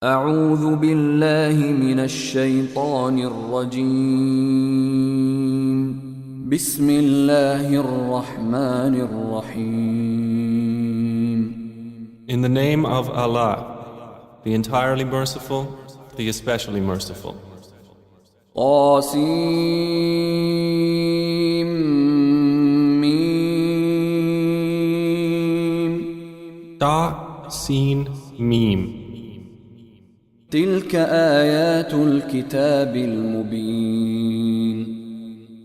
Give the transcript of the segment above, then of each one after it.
أعوذ بالله من الشيطان الرجيم بسم الله الرحمن الرحيم In the name of Allah, the entirely merciful, the especially merciful. طاسيم ميم Ta, Sin, Mim. تلك آيات الكتاب المبين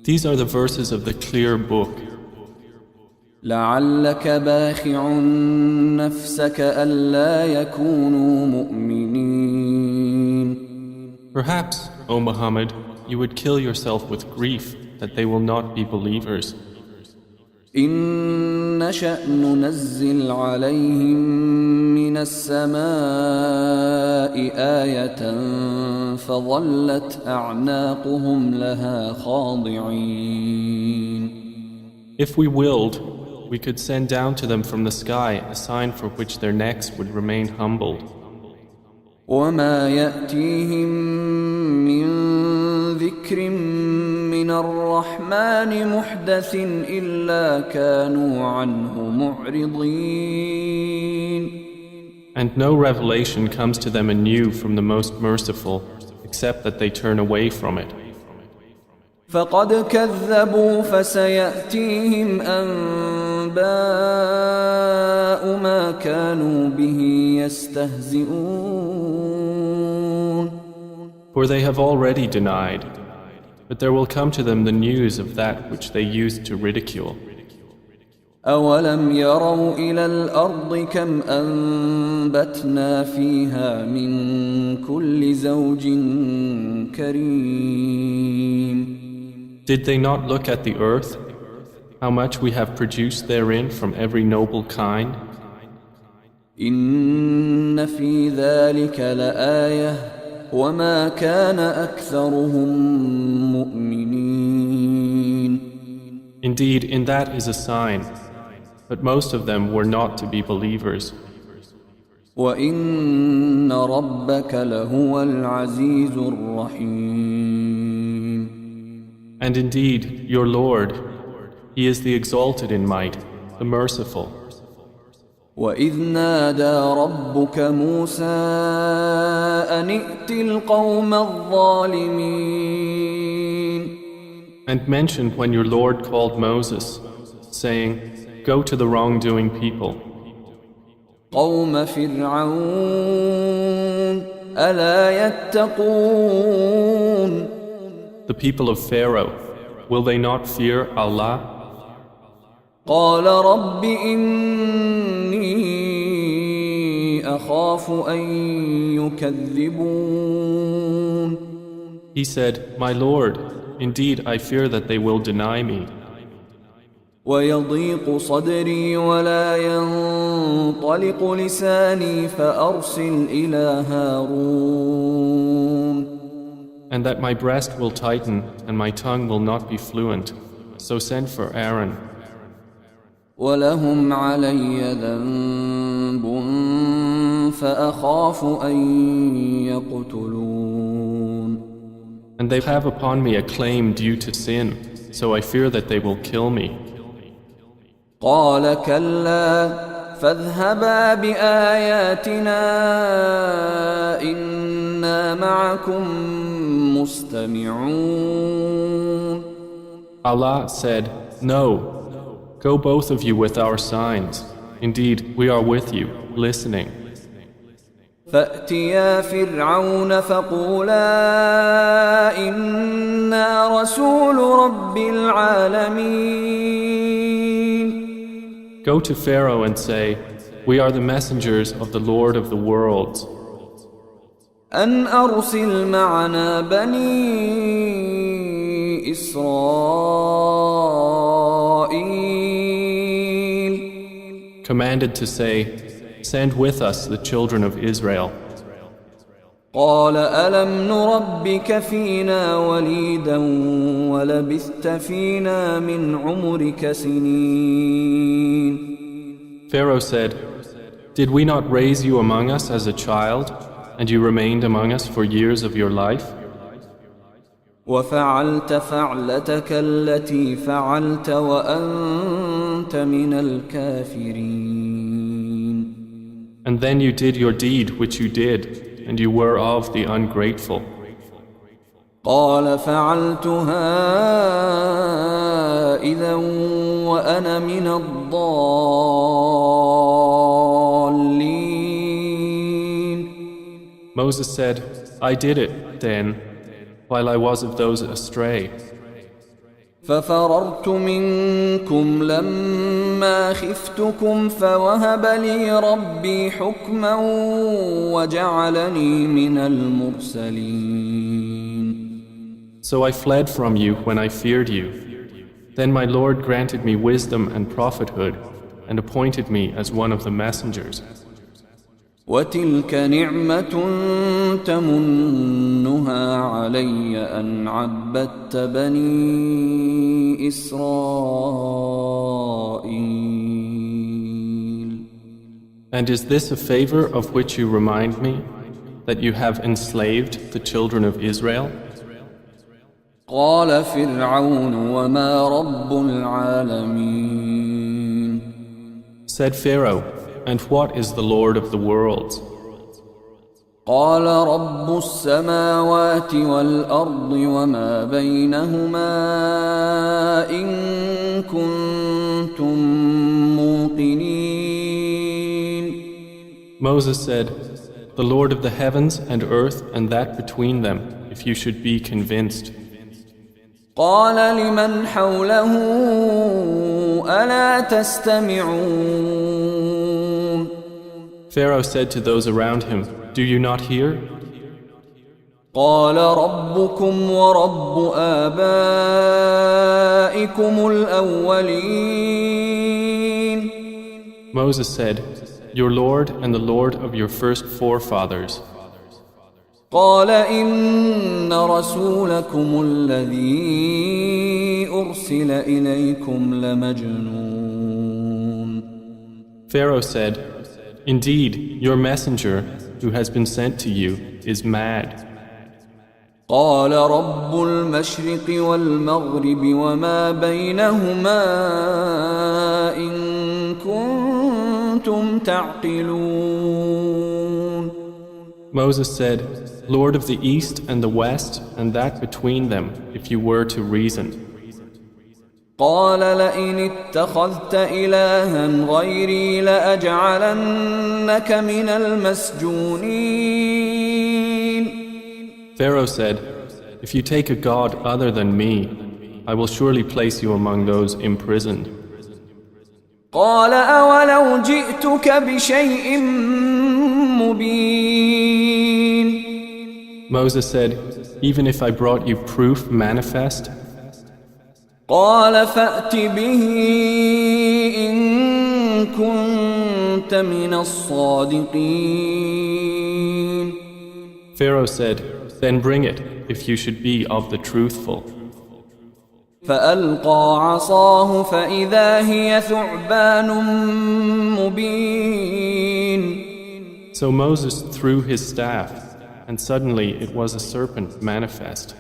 These are the verses of the clear book. لعلك باخع نفسك ألا يكونوا مؤمنين Perhaps, O Muhammad, you would kill yourself with grief that they will not be believers. إن نشأ ننزل عليهم من السماء آية فظلت أعناقهم لها خاضعين If we willed, we could send down to them from the sky a sign for which their necks would remain humbled. وما يأتيهم من ذكر من الرحمن محدث إلا كانوا عنه معرضين And no revelation comes to them anew from the Most Merciful, except that they turn away from it. فقد كذبوا فسيأتيهم أنباء ما كانوا به يستهزئون For they have already denied, but there will come to them the news of that which they used to ridicule. أولم يروا إلى الأرض كم أنبتنا فيها من كل زوج كريم Did they not look at the earth, how much we have produced therein from every noble kind? إن في ذلك لآية وما كان أكثرهم مؤمنين Indeed, in that is a sign, but most of them were not to be believers. وإن ربك لهو العزيز الرحيم And indeed, your Lord, He is the exalted in might, the merciful. وإذ نادى ربك موسى أن ائت القوم الظالمين And mentioned when your Lord called Moses, saying, Go to the wrongdoing people. قوم فرعون ألا يتقون The people of Pharaoh, will they not fear Allah? قال رب إني أخاف أن يكذبون He said, My Lord, indeed I fear that they will deny me. ويضيق صدري ولا ينطلق لساني فأرسل إلى هارون And that my breast will tighten and my tongue will not be fluent. So send for Aaron. ولهم علي ذنب فأخاف أن يقتلون And they have upon me a claim due to sin, so I fear that they will kill me. قال كلا فاذهبا بآياتنا إنا معكم مستمعون Allah said, No, go both of you with our signs. Indeed, we are with you, listening. فأتيا فرعون فقولا إنا رسول رب العالمين Go to Pharaoh and say, We are the messengers of the Lord of the worlds. أن أرسل معنا بني إسرائيل Commanded to say, Send with us the children of Israel. قال ألم نربك فينا وليدا ولبثت فينا من عمرك سنين Pharaoh said, Did we not raise you among us as a child, and you remained among us for years of your life? وفعلت فعلتك التي فعلت وأنت من الكافرين. And then you did your deed which you did, and you were of the ungrateful. قال فعلتها إذا وأنا من الضالين. Moses said, I did it then, while I was of those astray. ففررت منكم لما خفتكم فوهب لي ربي حكما وجعلني من المرسلين. So I fled from you when I feared you. Then my Lord granted me wisdom and prophethood and appointed me as one of the messengers. وتلك نعمة تمنها علي أن عبدت بني إسرائيل. And is this a favor of which you remind me, that you have enslaved the children of Israel? قال فرعون وما رب العالمين. Said Pharaoh, and what is the Lord of the worlds? قال رب السماوات والأرض وما بينهما إن كنتم موقنين. Moses said, the Lord of the heavens and earth and that between them, if you should be convinced. قال لمن حوله ألا تستمعون. Pharaoh said to those around him, do you not hear? قال ربكم ورب آبائكم الأولين. Moses said, your Lord and the Lord of your first forefathers. قال إن رسولكم الذي أرسل إليكم لمجنون. Pharaoh said, indeed, your messenger who has been sent to you is mad. قال رب المشرق والمغرب وما بينهما إن كنتم تعقلون. Moses said, Lord of the east and the west and that between them, if you were to reason. قال لئن اتخذت إلها غيري لأجعلنك من المسجونين. Pharaoh said, if you take a god other than me, I will surely place you among those imprisoned. قال أولو جئتك بشيء مبين. Moses said, even if I brought you proof manifest. قال فأت به إن كنت من الصادقين. Pharaoh said, then bring it if you should be of the truthful. فألقى عصاه فإذا هي ثعبان مبين. So Moses threw his staff, and suddenly it was a serpent manifest.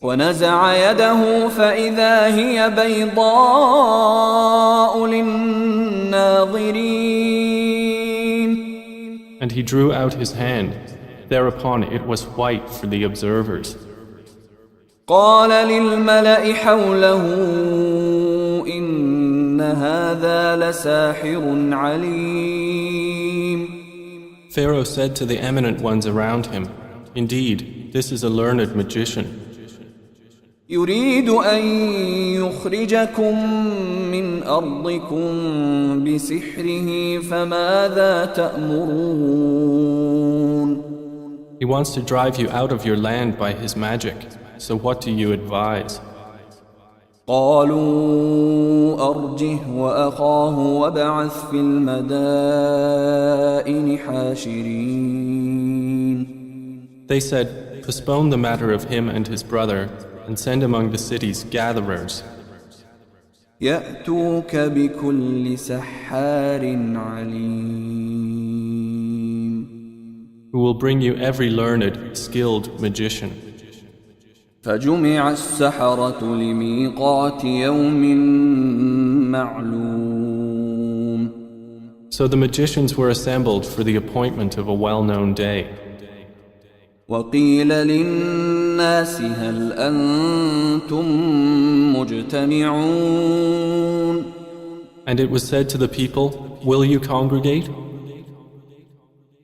ونزع يده فإذا هي بيضاء للناظرين. And he drew out his hand. Thereupon it was white for the observers. قال للملأ حوله إن هذا لساحر عليم. Pharaoh said to the eminent ones around him, indeed, this is a learned magician. يريد أن يخرجكم من أرضكم بسحره فماذا تأمرون. He wants to drive you out of your land by his magic. So what do you advise? قالوا أرجه وأخاه وابعث في المدائن حاشرين. They said, postpone the matter of him and his brother and send among the cities gatherers. يأتوك بكل سحار عليم. who will bring you every learned, skilled magician. فجمع السحرة لميقات يوم معلوم. So the magicians were assembled for the appointment of a well-known day. وقيل للناس هل أنتم مجتمعون. And it was said to the people, will you congregate?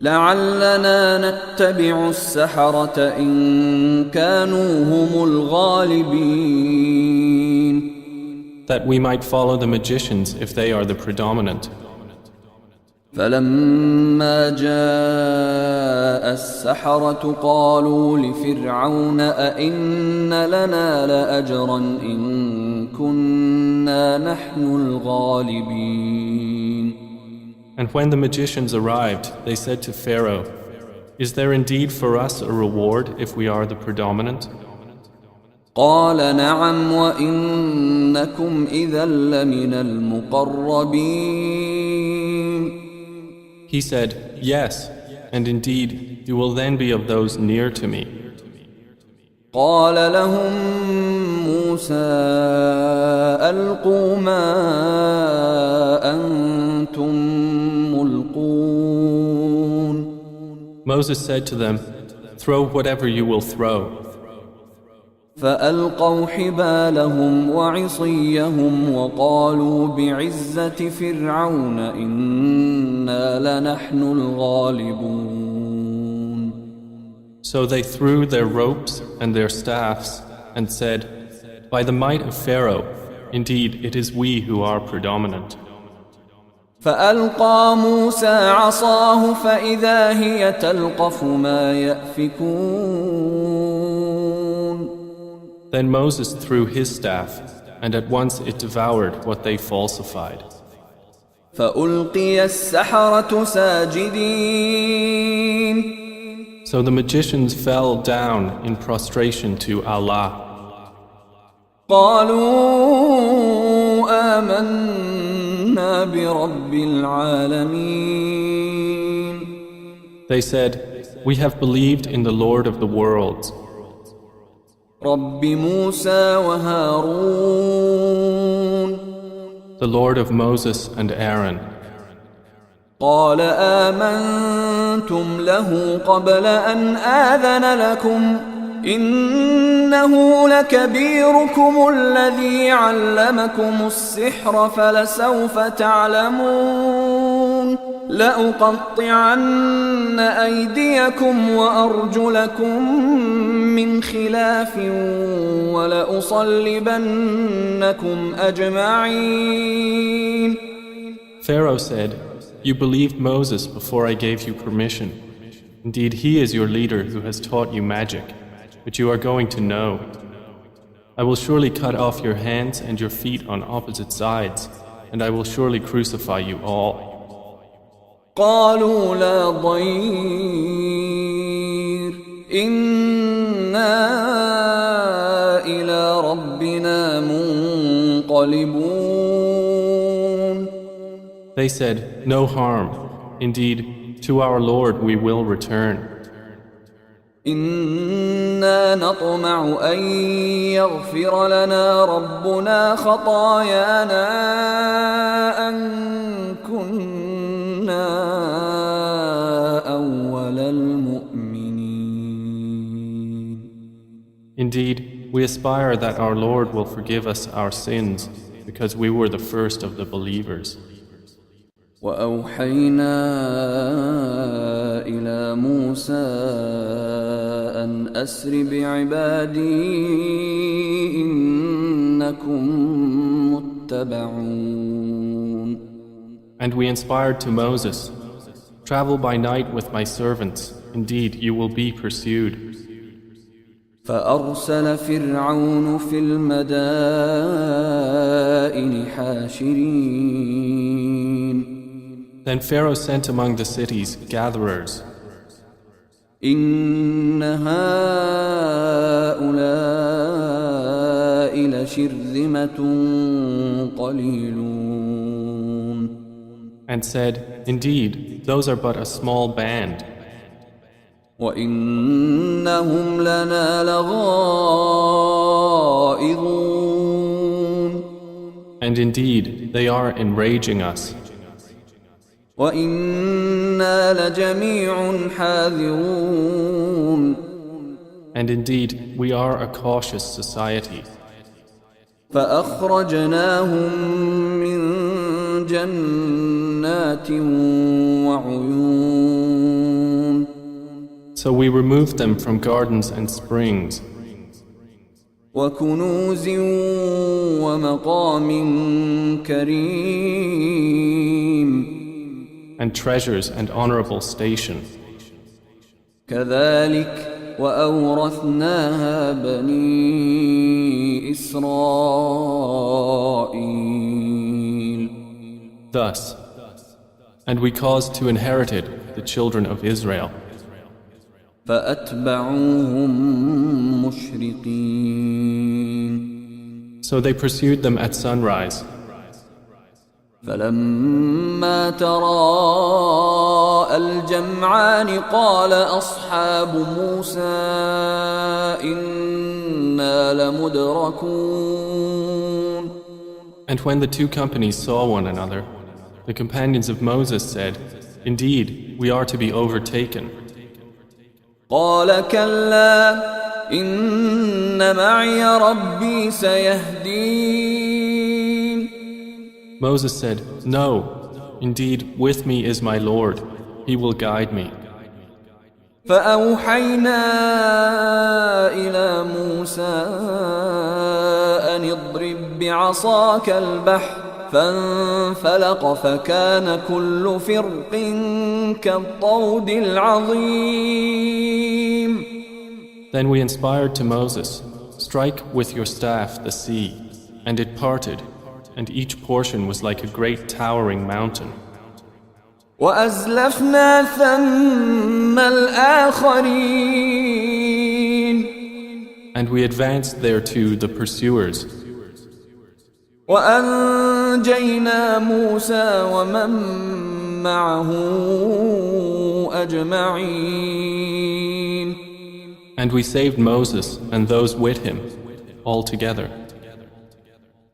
لعلنا نتبع السحرة إن كانوا هم الغالبين. That we might follow the magicians if they are the predominant. فلما جاء السحرة قالوا لفرعون أئن لنا لأجرا إن كنا نحن الغالبين. And when the magicians arrived, they said to Pharaoh, is there indeed for us a reward if we are the predominant? قال نعم وإنكم إذا لمن المقربين. He said, yes, and indeed you will then be of those near to me. قال لهم موسى ألقوا ما أنتم ملقون. Moses said to them, throw whatever you will throw. فألقوا حبالهم وعصيهم وقالوا بعزة فرعون إنا لنحن الغالبون. So they threw their ropes and their staffs and said, by the might of Pharaoh, indeed it is we who are predominant. فألقى موسى عصاه فإذا هي تلقف ما يأفكون. Then Moses threw his staff, and at once it devoured what they falsified. فألقي السحرة ساجدين. So the magicians fell down in prostration to Allah. قالوا آمنا برب العالمين. They said, we have believed in the Lord of the worlds, رب موسى وهارون. the Lord of Moses and Aaron. قال آمنتم له قبل أن آذن لكم إنه لكبيركم الذي علمكم السحر فلسوف تعلمون لأقطعن أيديكم وأرجلكم من خلاف ولأصلبنكم أجمعين. Pharaoh said, you believed Moses before I gave you permission. Indeed, he is your leader who has taught you magic, which you are going to know. I will surely cut off your hands and your feet on opposite sides, and I will surely crucify you all. قالوا لا ضير إنا إلى ربنا منقلبون. They said, no harm. Indeed, to our Lord we will return. إنا نطمع أن يغفر لنا ربنا خطايانا أن كنا أول المؤمنين. Indeed, we aspire that our Lord will forgive us our sins because we were the first of the believers. وأوحينا إلى موسى أن أسر بعبادي إنكم متبعون. And we inspired to Moses, travel by night with my servants, indeed you will be pursued. فأرسل فرعون في المدائن حاشرين. Then Pharaoh sent among the cities gatherers. إن هؤلاء لشرذمة قليلون. And said, indeed, those are but a small band. وإنهم لنا لغائظون. And indeed, they are enraging us. وإنا لجميع حاذرون. And indeed, we are a cautious society. فأخرجناهم من جنات وعيون. So we removed them from gardens and springs, وكنوز ومقام كريم. and treasures and honorable station. كذلك وأورثناها بني إسرائيل. Thus, and we caused to inherit it the children of Israel. فأتبعوهم مشرقين. So they pursued them at sunrise. فلما تراءى الجمعان قال أصحاب موسى إنا لمدركون. And when the two companies saw one another, the companions of Moses said, "Indeed, we are to be overtaken." قال كلا إن معي ربي سيهدين. Moses said, "No, indeed, with me is my Lord. He will guide me." فأوحينا إلى موسى أن اضرب بعصاك البحر فانفلق فكان كل فرق كالطود العظيم. Then we inspired to Moses, "Strike with your staff the sea," and it parted, and each portion was like a great towering mountain. وأزلفنا ثم الآخرين. And we advanced thereto the pursuers, وأنجينا موسى ومن معه أجمعين. and we saved Moses and those with him, all together.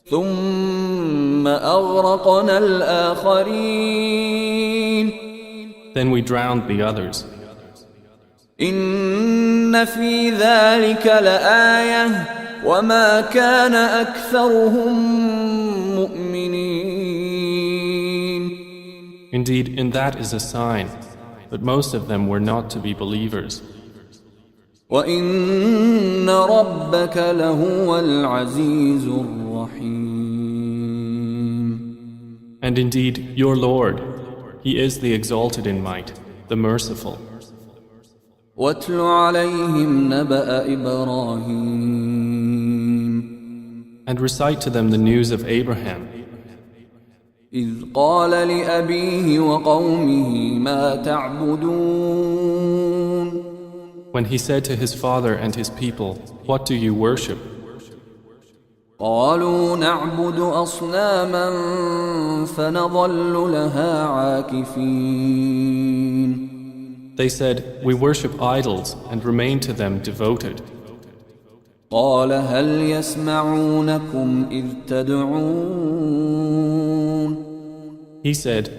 ثم أغرقنا الآخرين. Then we drowned the others. إن في ذلك لآية وما كان أكثرهم مؤمنين. Indeed, in that is a sign, but most of them were not to be believers. وإن ربك لهو العزيز الرحيم. And indeed, your Lord, He is the exalted in might, the merciful. واتل عليهم نبأ إبراهيم. And recite to them the news of Abraham, إذ قال لأبيه وقومه ما تعبدون. when he said to his father and his people, "What do you worship?" قالوا نعبد أصناما فنظل لها عاكفين. They said, "We worship idols and remain to them devoted." قال هل يسمعونكم إذ تدعون. He said,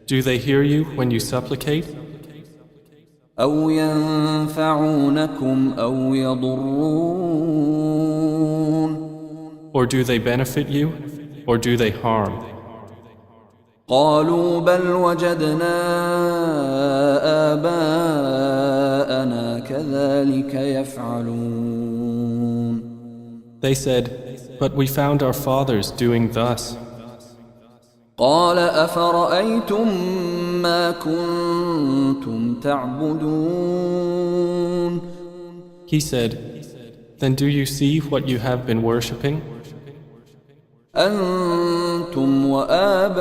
"Do they hear you when you supplicate? أو ينفعونكم أو يضرون. Or do they benefit you, or do they harm?" قالوا بل وجدنا آباءنا كذلك يفعلون. They said, "But we found our fathers doing thus." قال أفرأيتم ما كنتم تعبدون. He said, "Then do you see what you have been worshipping? أنتم وآباؤكم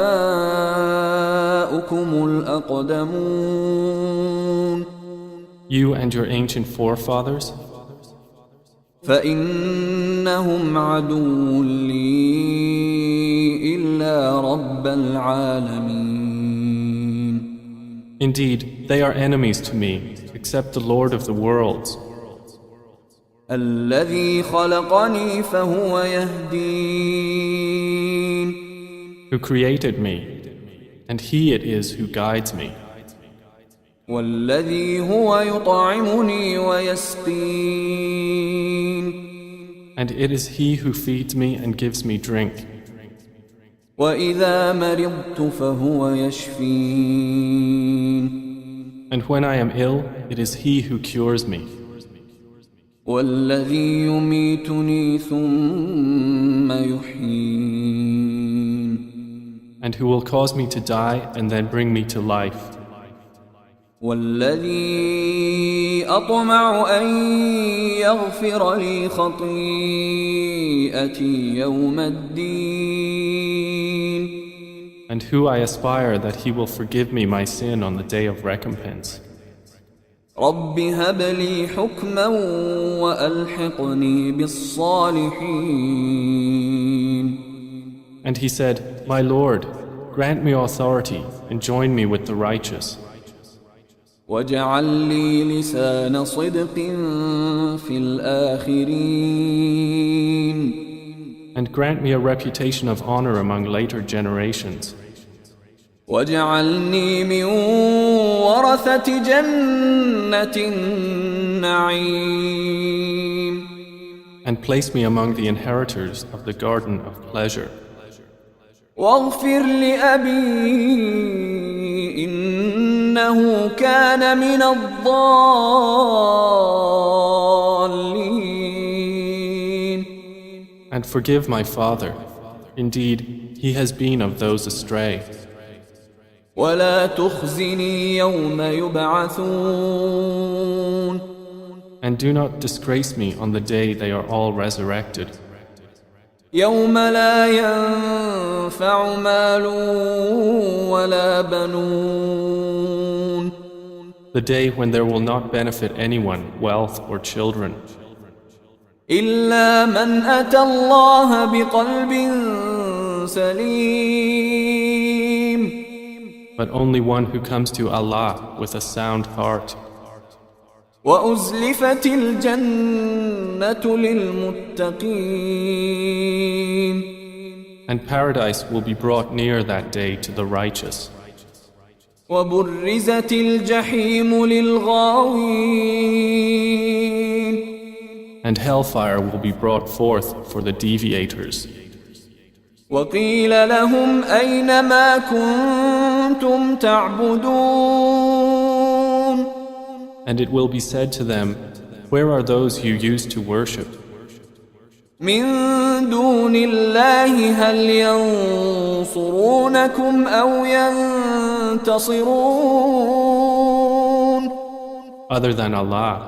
الأقدمون. You and your ancient forefathers? فإنهم عدو لي إلا رب العالمين. Indeed, they are enemies to me, except the Lord of the worlds, الذي خلقني فهو يهدين who created me, and He it is who guides me, والذي هو يطعمني ويسقين and it is He who feeds me and gives me drink, وإذا مرضت فهو يشفين and when I am ill, it is He who cures me, والذي يميتني ثم يحيين and who will cause me to die and then bring me to life, والذي أطمع أن يغفر لي خطيئتي يوم الدين and who I aspire that He will forgive me my sin on the day of recompense. رب هب لي حكما وألحقني بالصالحين And he said, My Lord, grant me authority and join me with the righteous, واجعل لي لسان صدق في الآخرين and grant me a reputation of honor among later generations, واجعلني من ورثة جنة النعيم and place me among the inheritors of the garden of pleasure. واغفر لأبي إنه كان من الضالين And forgive my father. Indeed, he has been of those astray. ولا تخزني يوم يبعثون And do not disgrace me on the day they are all resurrected, يوم لا ينفع مال ولا بنون the day when there will not benefit anyone, wealth or children, إلا من أتى الله بقلب سليم but only one who comes to Allah with a sound heart. وأزلفت الجنة للمتقين And paradise will be brought near that day to the righteous. وبرزت الجحيم للغاوين And hellfire will be brought forth for the deviators. وقيل لهم أين ما كنتم تعبدون And it will be said to them, Where are those you used to worship? من دون الله هل ينصرونكم أو ينتصرون Other than Allah.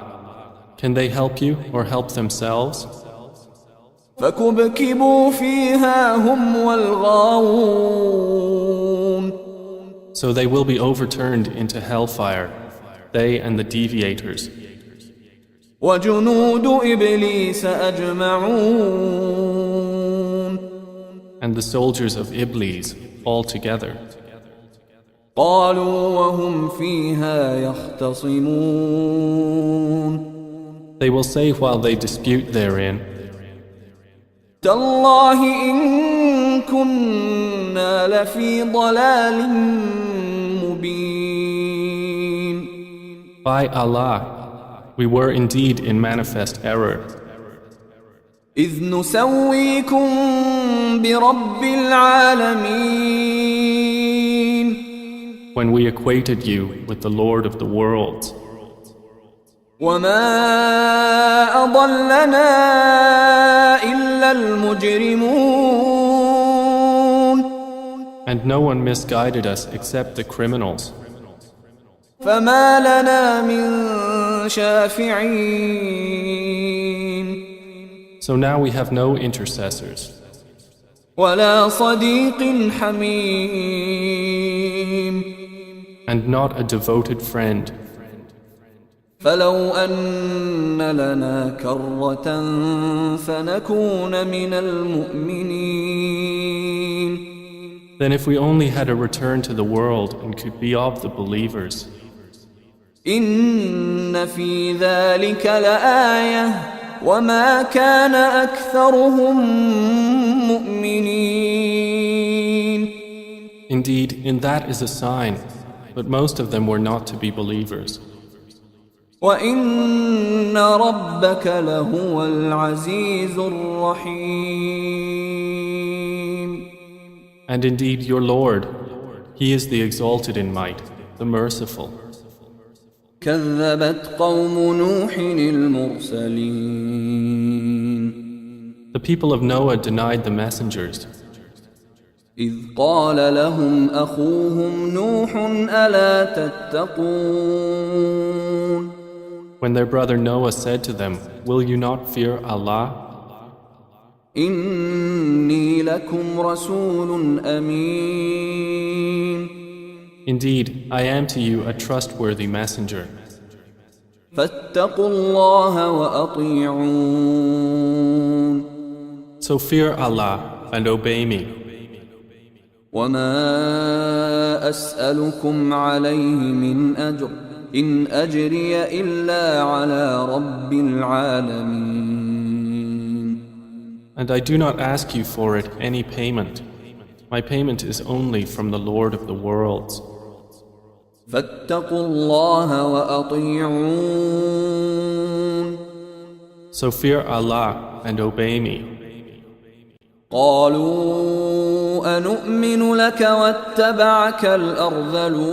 Can they help you or help themselves? فكبكبوا فيها هم والغاوون So they will be overturned into hellfire, they and the deviators, وجنود إبليس أجمعون and the soldiers of Iblis all together. قالوا وهم فيها يختصمون They will say while they dispute therein, تالله إن كنا لفي ضلال مبين By Allah, we were indeed in manifest error, إذ نسويكم برب العالمين when we equated you with the Lord of the worlds. وما أضلنا إلا المجرمون And no one misguided us except the criminals. فما لنا من شافعين So now we have no intercessors, ولا صديق حميم and not a devoted friend. فلو أن لنا كرة فنكون من المؤمنين Then if we only had a return to the world and could be of the believers, إن في ذلك لآية وما كان أكثرهم مؤمنين. Indeed, in that is a sign, but most of them were not to be believers. وإن ربك لهو العزيز الرحيم. And indeed, your Lord, He is the exalted in might, the merciful. كذبت قوم نوح المرسلين. The people of Noah denied the messengers. إذ قال لهم أخوهم نوح ألا تتقون. When their brother Noah said to them, "Will you not fear Allah? إني لكم رسول أمين. Indeed, I am to you a trustworthy messenger. فاتقوا الله وأطيعون. So fear Allah and obey me. وما أسألكم عليه من أجر إن أجري إلا على رب العالمين. And I do not ask you for it any payment. My payment is only from the Lord of the worlds. فاتقوا الله وأطيعون. So fear Allah and obey me. قالوا أنؤمن لك واتبعك الأرذلون.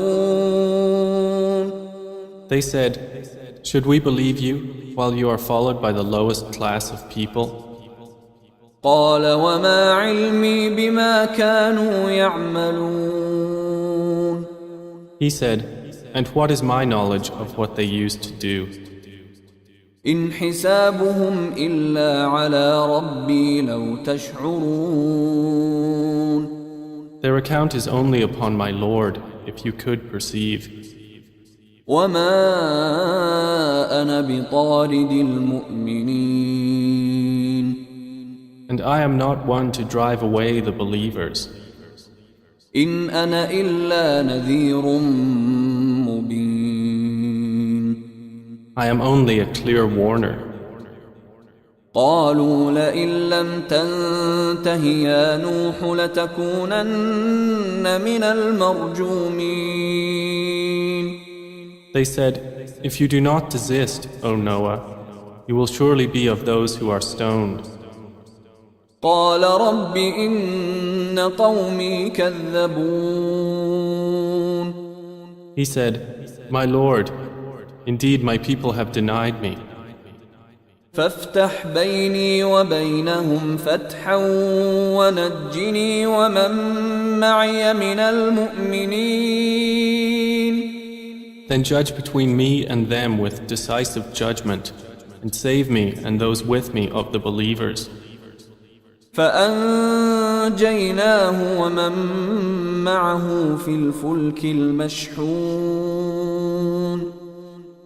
They said, "Should we believe you while you are followed by the lowest class of people?" قال وما علمي بما كانوا يعملون. He said, "And what is my knowledge of what they used to do? إن حسابهم إلا على ربي لو تشعرون. Their account is only upon my Lord, if you could perceive. وما أنا بطارد المؤمنين. And I am not one to drive away the believers. إن أنا إلا نذير مبين. I am only a clear warner. قالوا لئن لم تنته يا نوح لتكونن من المرجومين. They said, "If you do not desist, O Noah, you will surely be of those who are stoned." قال رب إن قومي كذبون. He said, "My Lord, indeed my people have denied me. فافتح بيني وبينهم فتحا ونجني ومن معي من المؤمنين. Then judge between me and them with decisive judgment, and save me and those with me of the believers." فأنجيناه ومن معه في الفلك المشحون.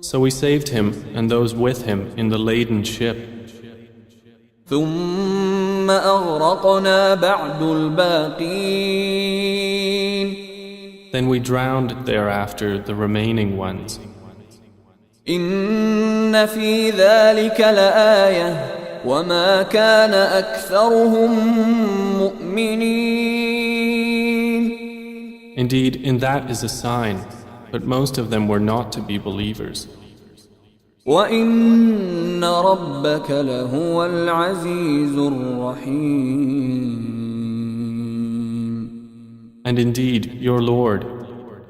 So we saved him and those with him in the laden ship. ثم أغرقنا بعد الباقين. Then we drowned thereafter the remaining ones. إن في ذلك لآية وما كان أكثرهم مؤمنين. Indeed, in that is a sign, but most of them were not to be believers. وإن ربك لهو العزيز الرحيم. And indeed, your Lord,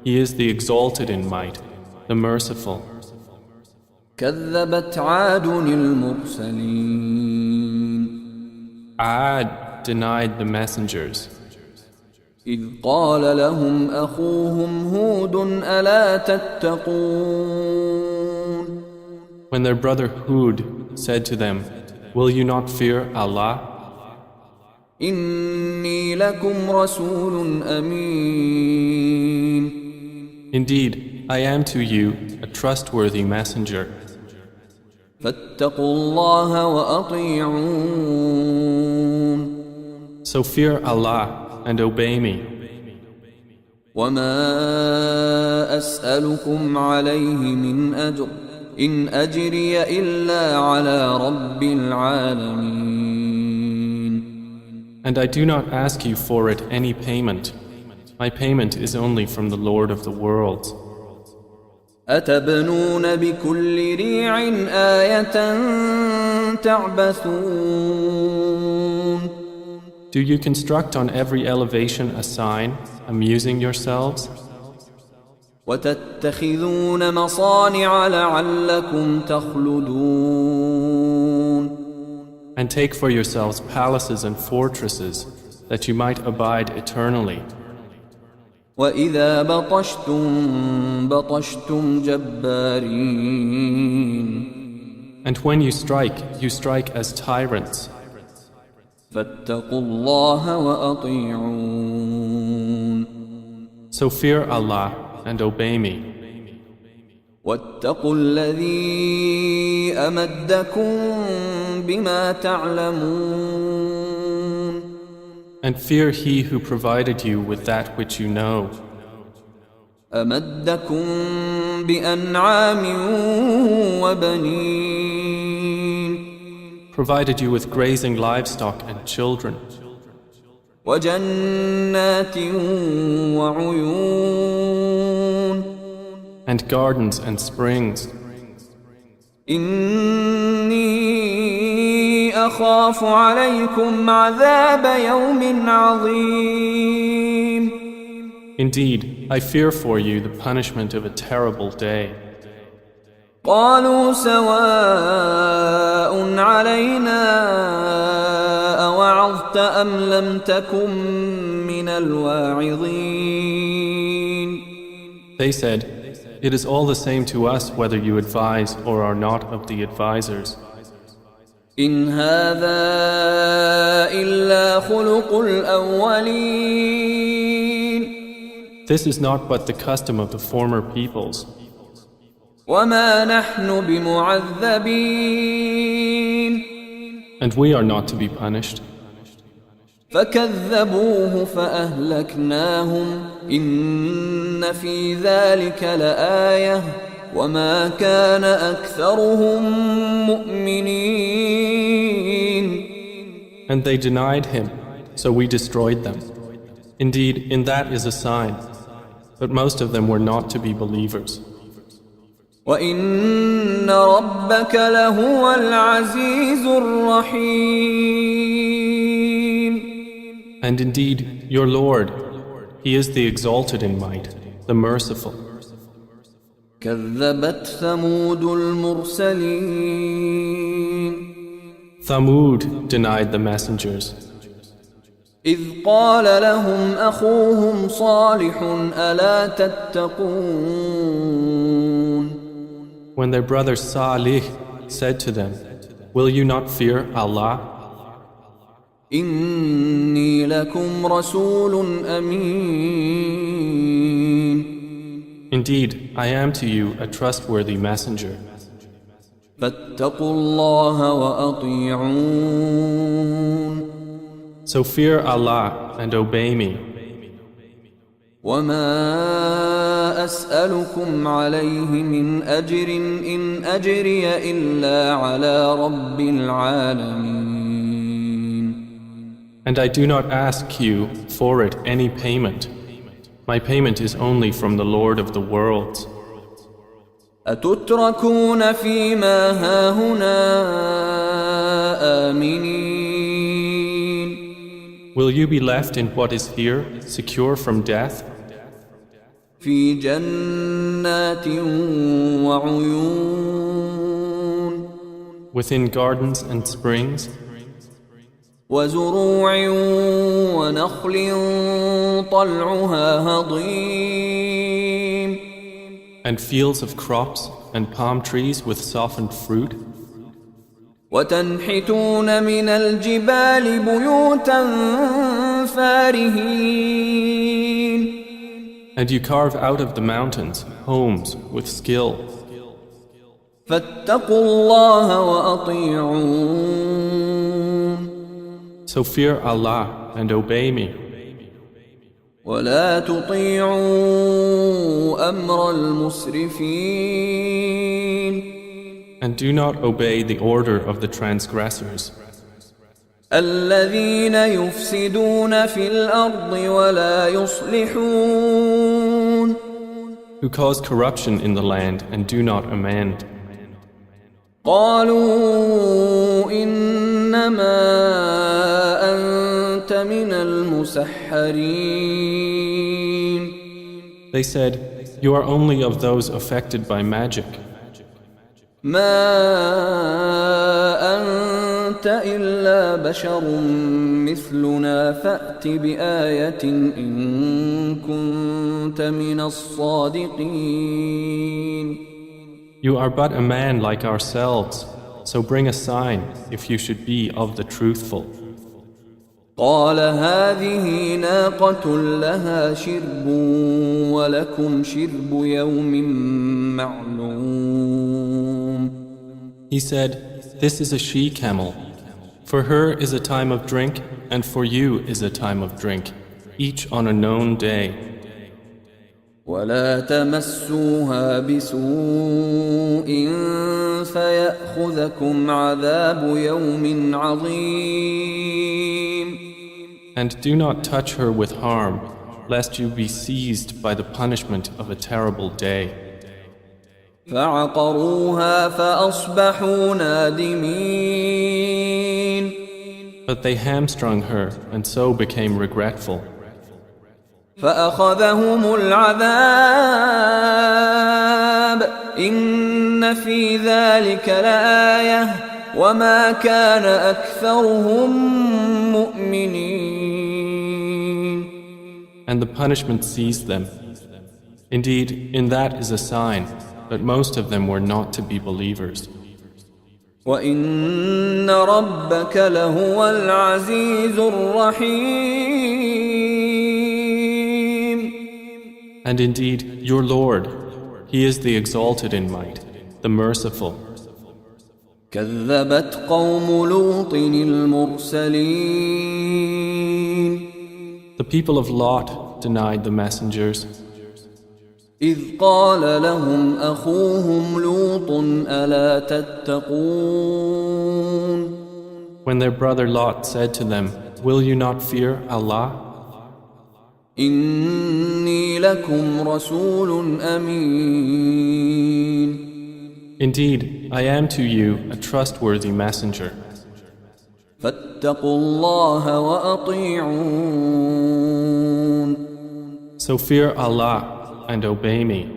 He is the exalted in might, the merciful. كذبت عاد المرسلين. Ad denied the messengers. إذ قال لهم أخوهم هود ألا تتقون. When their brother Hud said to them, "Will you not fear Allah? إني لكم رسول أمين. Indeed, I am to you a trustworthy messenger. فاتقوا الله وأطيعون. So fear Allah and obey me." وما أسألكم عليه من أجر إن أجري إلا على رب العالمين. And I do not ask you for it any payment. My payment is only from the Lord of the worlds. أتبنون بكل ريع آية تعبثون. Do you construct on every elevation a sign, amusing yourselves? وتتخذون مصانع لعلكم تخلدون. And take for yourselves palaces and fortresses, that you might abide eternally. وإذا بطشتم بطشتم جبارين. And when you strike as tyrants. فاتقوا الله وأطيعون. So fear Allah and obey me. واتقوا الذي أمدكم بما تعلمون. And fear He who provided you with that which you know. أمدكم بأنعام وبنين. Provided you with grazing livestock and children. وجنات وعيون. And gardens and springs. إني أخاف عليكم عذاب يوم عظيم. Indeed, I fear for you the punishment of a terrible day. قالوا سواء علينا أوعظت أم لم تكن من الواعظين. They said, "It is all the same to us whether you advise or are not of the advisors." إن هذا إلا خلق الأولين. This is not but the custom of the former peoples. وما نحن بمعذبين. And we are not to be punished. فكذبوه فأهلكناهم إن في ذلك لآية وما كان أكثرهم مؤمنين. And they denied him, so we destroyed them. Indeed, in that is a sign, but most of them were not to be believers. وإن ربك لهو العزيز الرحيم. And indeed, your Lord, He is the exalted in might, the merciful. كذبت ثمود المرسلين. Thamud denied the messengers. إذ قال لهم أخوهم صالح ألا تتقون. When their brother Salih said to them, "Will you not fear Allah? إني لكم رسول أمين. Indeed, I am to you a trustworthy messenger. فاتقوا الله وأطيعون. So fear Allah and obey me. وما أسألكم عليه من أجر إن أجري إلا على رب العالمين. And I do not ask you for it any payment. My payment is only from the Lord of the worlds. أتتركون فيما هاهنا آمنين. Will you be left in what is here, secure from death? في جنات وعيون. Within gardens and springs, وزروع ونخل طلعها هضيم. and fields of crops and palm trees with softened fruit, وتنحتون من الجبال بيوتا فارهين. and you carve out of the mountains homes with skill. فاتقوا الله وأطيعون. So fear Allah and obey me. ولا تطيعوا أمر المسرفين And do not obey the order of the transgressors, الذين يفسدون في الأرض ولا يصلحون who cause corruption in the land and do not amend. قالوا إنما أنت من المسحرين They said, "You are only of those affected by magic. ما أنت إلا بشر مثلنا فأت بآية إن كنت من الصادقين." You are but a man like ourselves, so bring a sign if you should be of the truthful. قال هذه ناقة لها شرب ولكم شرب يوم معلوم. He said, "This is a she-camel. For her is a time of drink, and for you is a time of drink, each on a known day. ولا تمسوها بسوء فيأخذكم عذاب يوم عظيم. And do not touch her with harm, lest you be seized by the punishment of a terrible day." فعقروها فأصبحوا نادمين. But they hamstrung her, and so became regretful. فأخذهم العذاب إن في ذلك لآية وما كان أكثرهم مؤمنين. And the punishment seized them. Indeed, in that is a sign, but most of them were not to be believers. وإن ربك لهو العزيز الرحيم. And indeed, your Lord, He is the exalted in might, the merciful. كذبت قوم لوط المرسلين. The people of Lot denied the messengers. إذ قال لهم أخوهم لوط ألا تتقون. When their brother Lot said to them, "Will you not fear Allah? إني لكم رسول أمين. Indeed, I am to you a trustworthy messenger. فاتقوا الله وأطيعون. So fear Allah and obey me.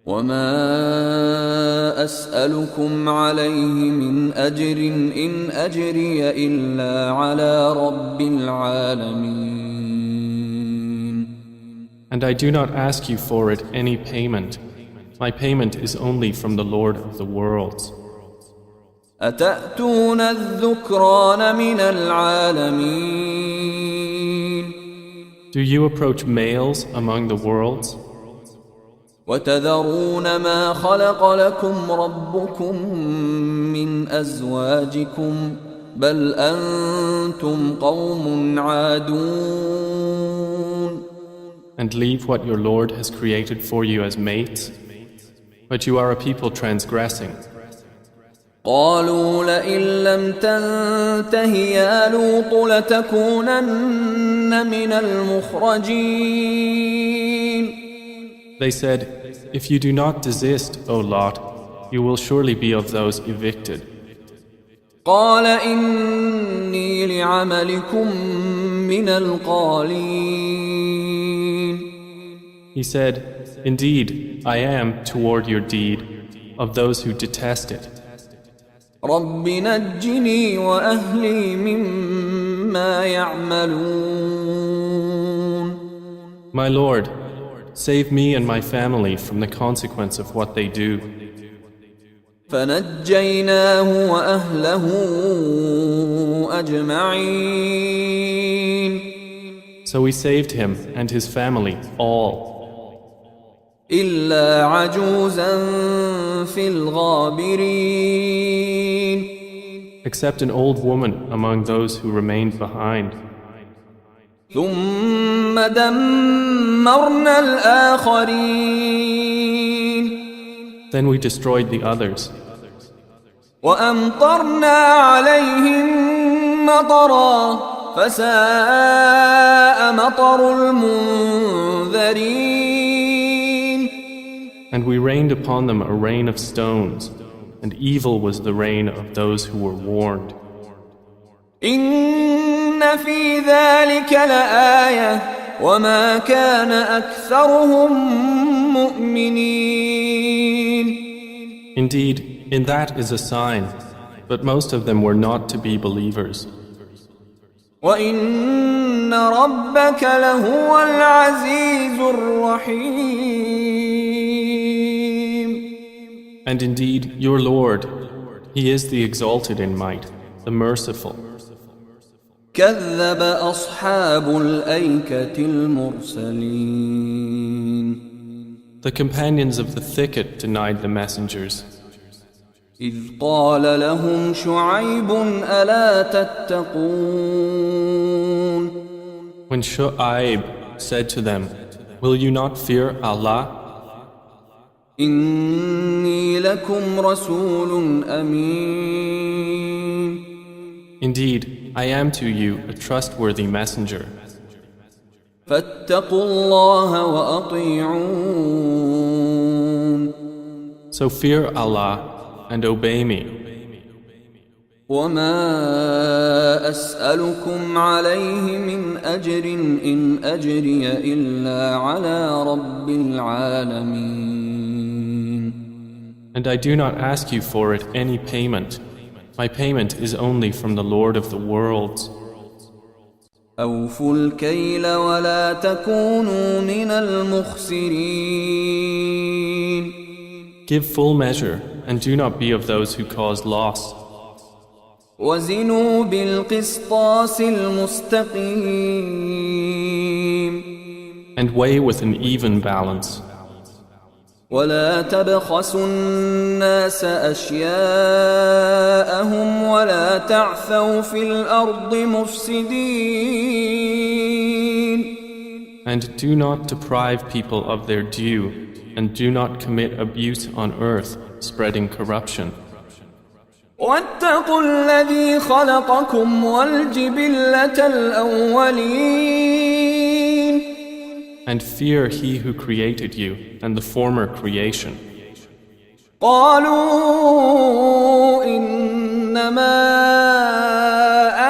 وما أسألكم عليه من أجر إن أجري إلا على رب العالمين. And I do not ask you for it any payment. My payment is only from the Lord of the worlds. أتأتون الذكران من العالمين. Do you approach males among the worlds? وتذرون ما خلق لكم ربكم من أزواجكم بل أنتم قوم عادون. And leave what your Lord has created for you as mates? But you are a people transgressing. قالوا لئن لم تنته يا لوط لتكونن من المخرجين. They said, "If you do not desist, O Lot, you will surely be of those evicted." قال إني لعملكم من القالين. He said, "Indeed, I am toward your deed of those who detest it. رب نجني وأهلي مما يعملون. My Lord, save me and my family from the consequence of what they do." فنجيناه وأهله أجمعين. So we saved him and his family all, إلا عجوزا في الغابرين. except an old woman among those who remained behind. ثم دمرنا الآخرين. Then we destroyed the others. وأمطرنا عليهم مطرا فساء مطر المنذرين. And we rained upon them a rain of stones, and evil was the rain of those who were warned. إن في ذلك لآية وما كان أكثرهم مؤمنين. Indeed, in that is a sign, but most of them were not to be believers. وإن ربك لهو العزيز الرحيم. And indeed, your Lord, He is the exalted in might, the merciful. كذب أصحاب الأيكة المرسلين. The companions of the thicket denied the messengers. إذ قال لهم شعيب ألا تتقون. When Shu'aib said to them, "Will you not fear Allah? إني لكم رسول أمين. Indeed, I am to you a trustworthy messenger. فاتقوا الله وأطيعون. So fear Allah and obey me. وما أسألكم عليه من أجر إن أجري إلا على رب العالمين. And I do not ask you for it any payment. My payment is only from the Lord of the worlds. أوفوا الكيل ولا تكونوا من المخسرين. Give full measure and do not be of those who cause loss. وزنوا بالقسطاس المستقيم. And weigh with an even balance. ولا تبخسوا الناس أشياءهم ولا تعثوا في الأرض مفسدين. And do not deprive people of their due, and do not commit abuse on earth, spreading corruption. واتقوا الذي خلقكم والجبلة الأولين. And fear He who created you and the former creation. قالوا إنما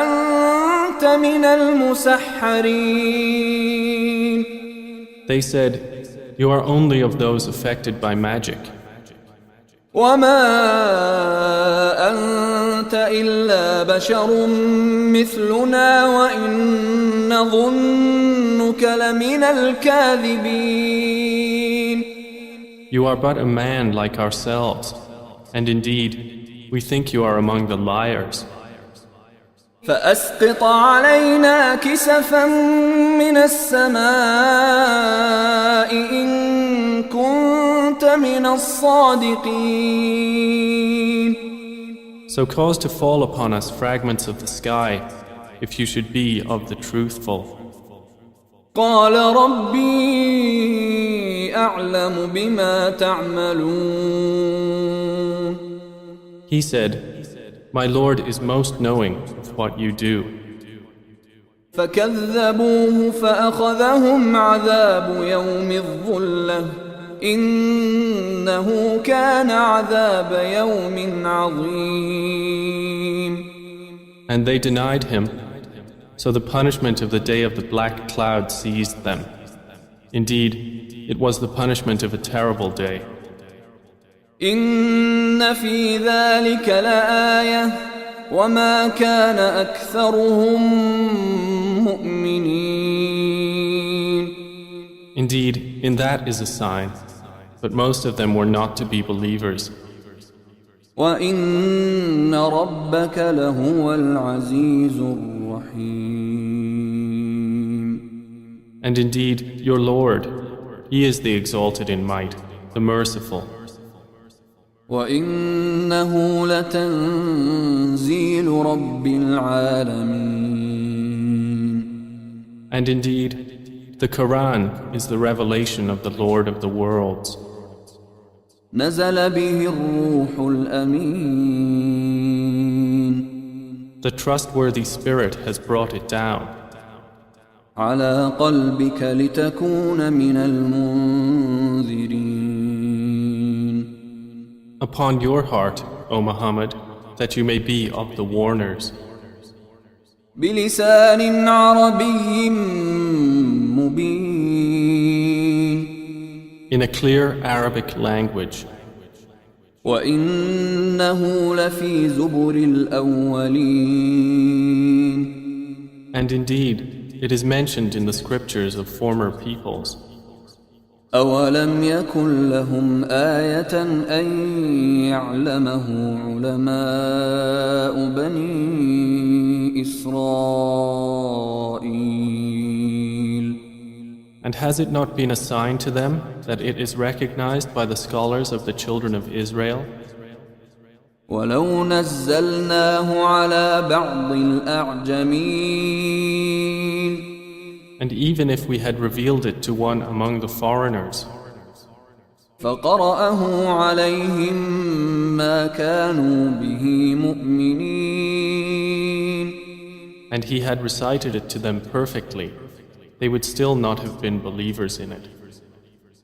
أنت من المسحرين. They said, "You are only of those affected by magic. وما أنت إلا بشر مثلنا وإن نظنك لمن الكاذبين. You are but a man like ourselves, and indeed, we think you are among the liars. فأسقط علينا كسفا من السماء إن كنت من الصادقين. So cause to fall upon us fragments of the sky, if you should be of the truthful." قال ربي أعلم بما تعملون. He said, "My Lord is most knowing of what you do." فكذبوه فأخذهم عذاب يوم الظلة إنه كان عذاب يوم عظيم. And they denied him, so the punishment of the day of the black cloud seized them. Indeed, it was the punishment of a terrible day. إن في ذلك لآية وما كان أكثرهم مؤمنين. Indeed, in that is a sign, but most of them were not to be believers. وإن ربك لهو العزيز الرحيم. And indeed, your Lord, He is the exalted in might, the merciful. وإنه لتنزيل رب العالمين. And indeed, the Quran is the revelation of the Lord of the worlds. نزل به الروح الأمين The trustworthy Spirit has brought it down على قلبك لتكون من المنذرين upon your heart, O Muhammad, that you may be of the warners, بلسان عربي مبين in a clear Arabic language. وإنه لفي زبر الأولين And indeed, it is mentioned in the scriptures of former peoples. أولم يكن لهم آية أن يعلمه علماء بني إسرائيل And has it not been a sign to them that it is recognized by the scholars of the children of Israel? ولو نزلناه على بعض الأعجمين And even if we had revealed it to one among the foreigners, فقرأه عليهم ما كانوا به مؤمنين and he had recited it to them perfectly, they would still not have been believers in it.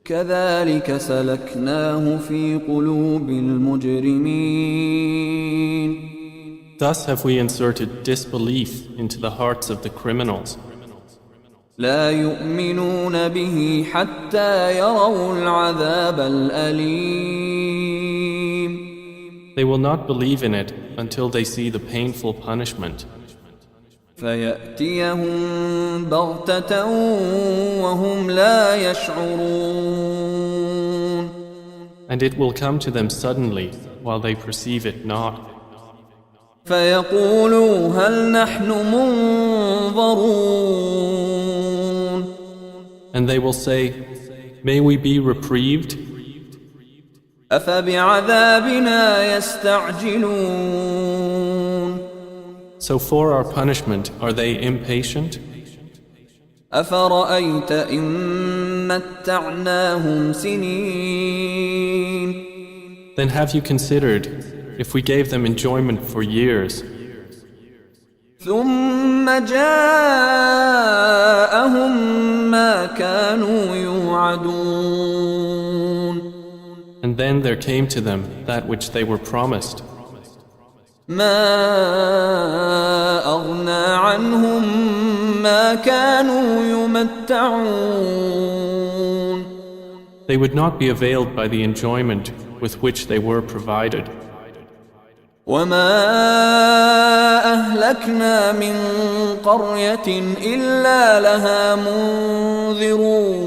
كذلك سلكناه في قلوب المجرمين Thus have we inserted disbelief into the hearts of the criminals. لا يؤمنون به حتى يروا العذاب الأليم They will not believe in it until they see the painful punishment. فيأتيهم بغتة وهم لا يشعرون And it will come to them suddenly while they perceive it not. فيقولوا هل نحن منظرون And they will say, may we be reprieved? أفبعذابنا يستعجلون So for our punishment are they impatient? أفرأيت إن متعناهم سنين Then have you considered if we gave them enjoyment for years, ثم جاءهم ما كانوا يوعدون and then there came to them that which they were promised, ما أغنى عنهم ما كانوا يمتعون they would not be availed by the enjoyment with which they were provided. وما أهلكنا من قرية إلا لها منذرون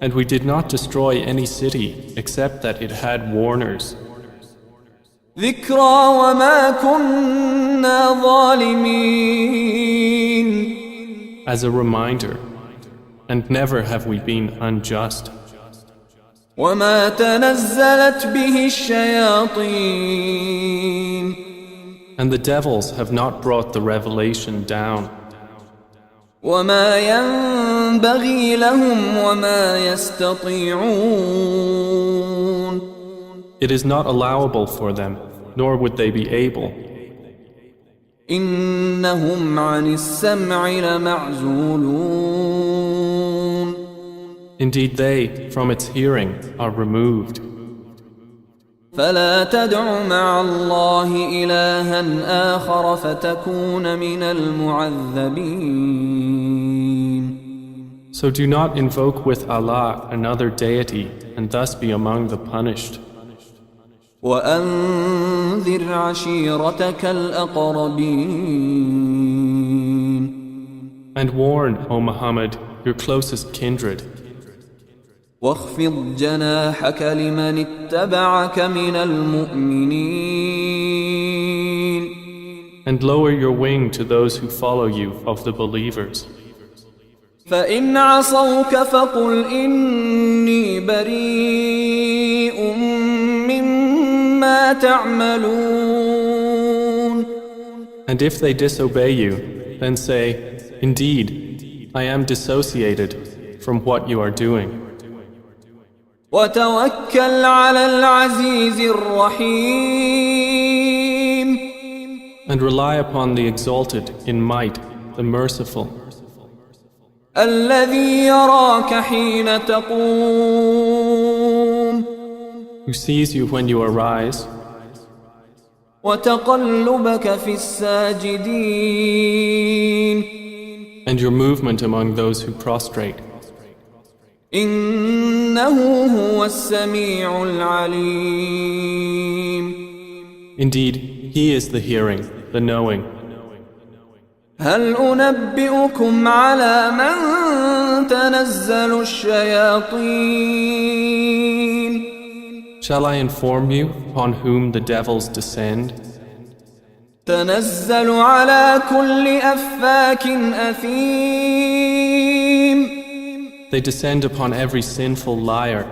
And we did not destroy any city except that it had warners, ذكرى وما كنا ظالمين as a reminder, and never have we been unjust. وما تنزلت به الشياطين And the devils have not brought the revelation down, وما ينبغي لهم وما يستطيعون it is not allowable for them, nor would they be able. إنهم عن السمع لمعزولون Indeed they, from its hearing, are removed. فلا تدع مع الله إلها آخر فتكون من المعذبين So do not invoke with Allah another deity and thus be among the punished. وأنذر عشيرتك الأقربين And warn, O Muhammad, your closest kindred, واخفض جناحك لمن اتبعك من المؤمنين and lower your wing to those who follow you of the believers. فإن عصوك فقل إني بريء مما تعملون And if they disobey you, then say, Indeed, I am dissociated from what you are doing. وتوكل على العزيز الرحيم And rely upon the exalted in might, the merciful, الذي يراك حين تقوم who sees you when you arise وتقلبك في الساجدين and your movement among those who prostrate. إنه هو السميع العليم. Indeed, He is the hearing, the knowing. هل أنبئكم على من تنزل الشياطين Shall I inform you upon whom the devils descend? تنزل على كل أفاك أثيم They descend upon every sinful liar.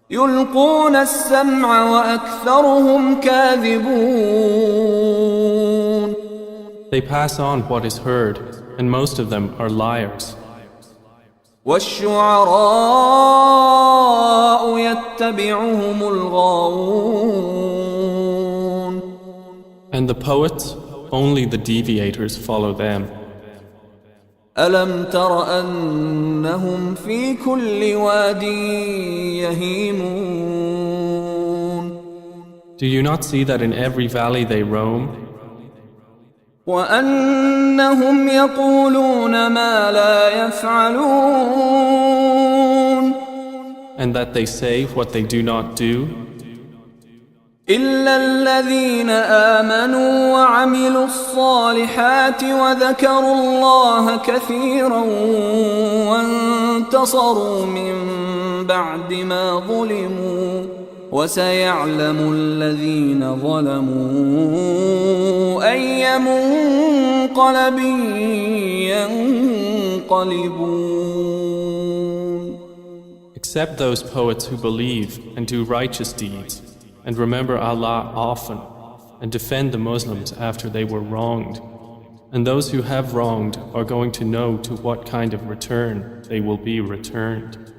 يلقون السمع وأكثرهم كاذبون. They pass on what is heard, and most of them are liars. والشعراء يتبعهم الغاوون. And the poets, only the deviators follow them. ألم تر أنهم في كل واد يهيمون. Do you not see that in every valley they roam? وأنهم يقولون ما لا يفعلون. And that they say what they do not do? إلا الذين آمنوا وعملوا الصالحات وذكروا الله كثيرا وانتصروا من بعد ما ظلموا وسيعلم الذين ظلموا أي منقلب ينقلبون. Except those poets who believe and do righteous deeds and remember Allah often and defend the Muslims after they were wronged. And those who have wronged are going to know to what kind of return they will be returned.